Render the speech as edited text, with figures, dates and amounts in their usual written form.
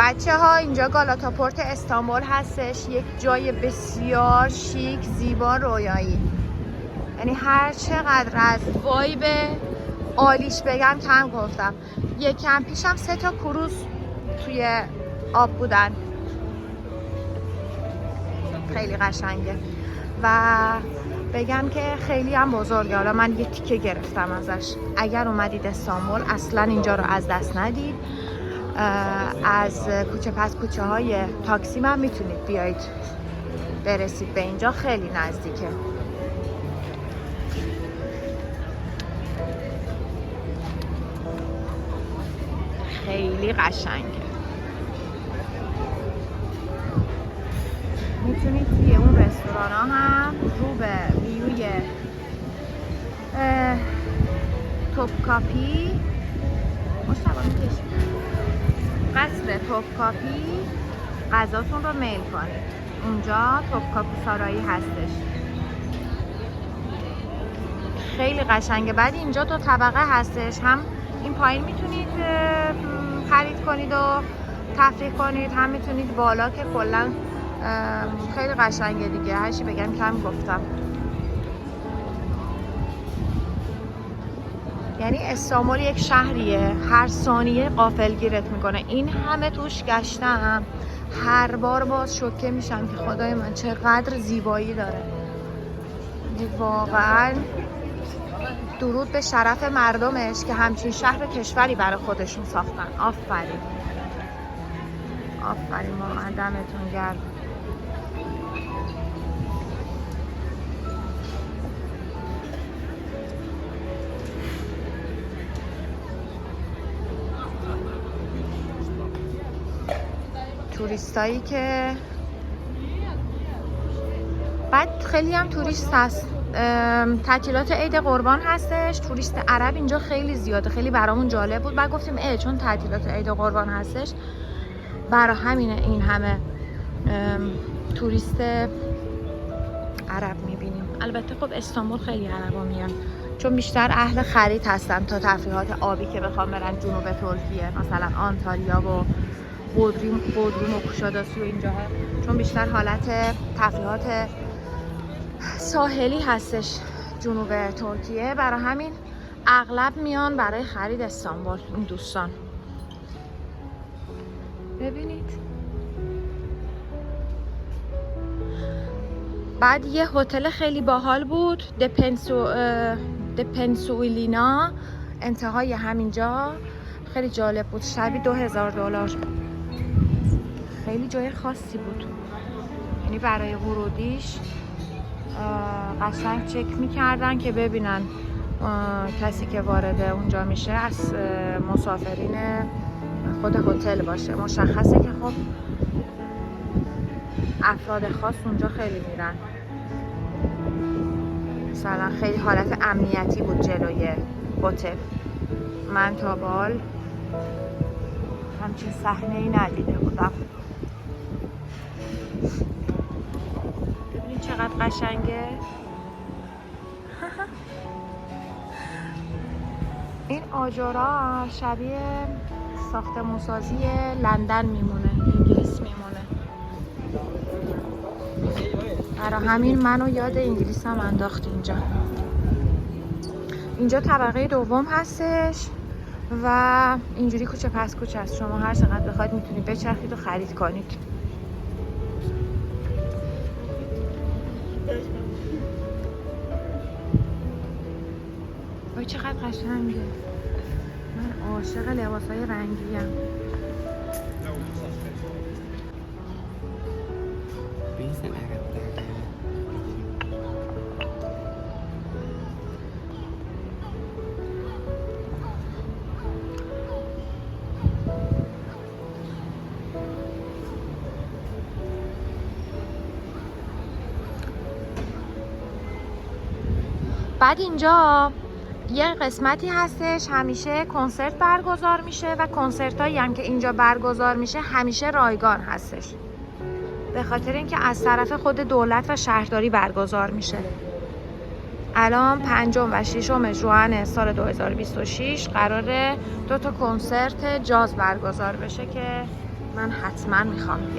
بچه ها اینجا گالاتاپورت استانبول هستش، یک جای بسیار شیک، زیبا، رویایی. یعنی هر چقدر از وایب عالیش بگم کم گفتم. یکم پیشم 3 تا کروز توی آب بودن، خیلی قشنگه و بگم که خیلی هم بزرگه. حالا من یه تیکه گرفتم ازش. اگر اومدید استانبول اصلا اینجا رو از دست ندید. از کوچه پس کوچه های تاکسی من میتونید بیایید برسید به اینجا، خیلی نزدیکه. خیلی قشنگه. میتونید توی اون رستوران ها هم رو به ویوی توپکاپی قصر توپکاپی غذاتون رو میل کنید. اونجا توپکاپی سارایی هستش، خیلی قشنگه. بعد اینجا 2 طبقه هستش، هم این پایین میتونید خرید کنید و تفریح کنید، هم میتونید بالا که کلا خیلی قشنگه دیگه. هرچی بگم کم گفتم. یعنی استانبول یک شهریه هر ثانیه غافلگیرت میکنه. این همه توش گشتم، هر بار باز شوکه میشم که خدای من چقدر زیبایی داره. واقعا درود به شرف مردمش که همچین شهر کشوری برای خودشون ساختن. آفرین آفرین، ما دمتون گرم. توریستایی که بعد خیلی هم توریست هست. تعطیلات عید قربان هستش، توریست عرب اینجا خیلی زیاده. خیلی برامون جالب بود. بعد گفتیم چون تعطیلات عید قربان هستش برای همینه این همه توریست عرب میبینیم. البته خب استانبول خیلی عربا میان، چون بیشتر اهل خرید هستن تا تفریحات آبی که بخوام برن جنوب ترکیه، مثلا آنتالیا و بودروم و کوشاداسی و اینجاها، چون بیشتر حالت تفریحات ساحلی هستش جنوب ترکیه. برای همین اغلب میان برای خرید استانبول این دوستان. ببینید. بعد یه هتل خیلی باحال بود، دپنسویلینا، انتهای همینجا، خیلی جالب بود. شبی $2000. خیلی جای خاصی بود، یعنی برای ورودیش قشنگ چک میکردن که ببینن کسی که وارد اونجا میشه از مسافرین خود هتل باشه. مشخصه که خب افراد خاص اونجا خیلی میرن. مثلا خیلی حالت امنیتی بود جلوی هتل. من تا بال همچین صحنه‌ای ندیده بودم. ببینید چقدر قشنگه. این آجرها شبیه ساختمان‌سازی لندن میمونه، انگلیس میمونه. برای همین منو یاد انگلیس هم انداخت اینجا. اینجا طبقه دوم هستش و اینجوری کوچه پس کوچه است. شما هر چقدر بخواید میتونید بچرخید و خرید کنید. وای چقدر قشنگه. من عاشق لباسای رنگی ام. بعد اینجا یه قسمتی هستش همیشه کنسرت برگزار میشه و کنسرت هایی هم که اینجا برگزار میشه همیشه رایگان هستش، به خاطر اینکه از طرف خود دولت و شهرداری برگزار میشه. الان 5 و 6 ژوئن سال 2026 قراره 2 تا کنسرت جاز برگزار بشه که من حتما میخوام بیام.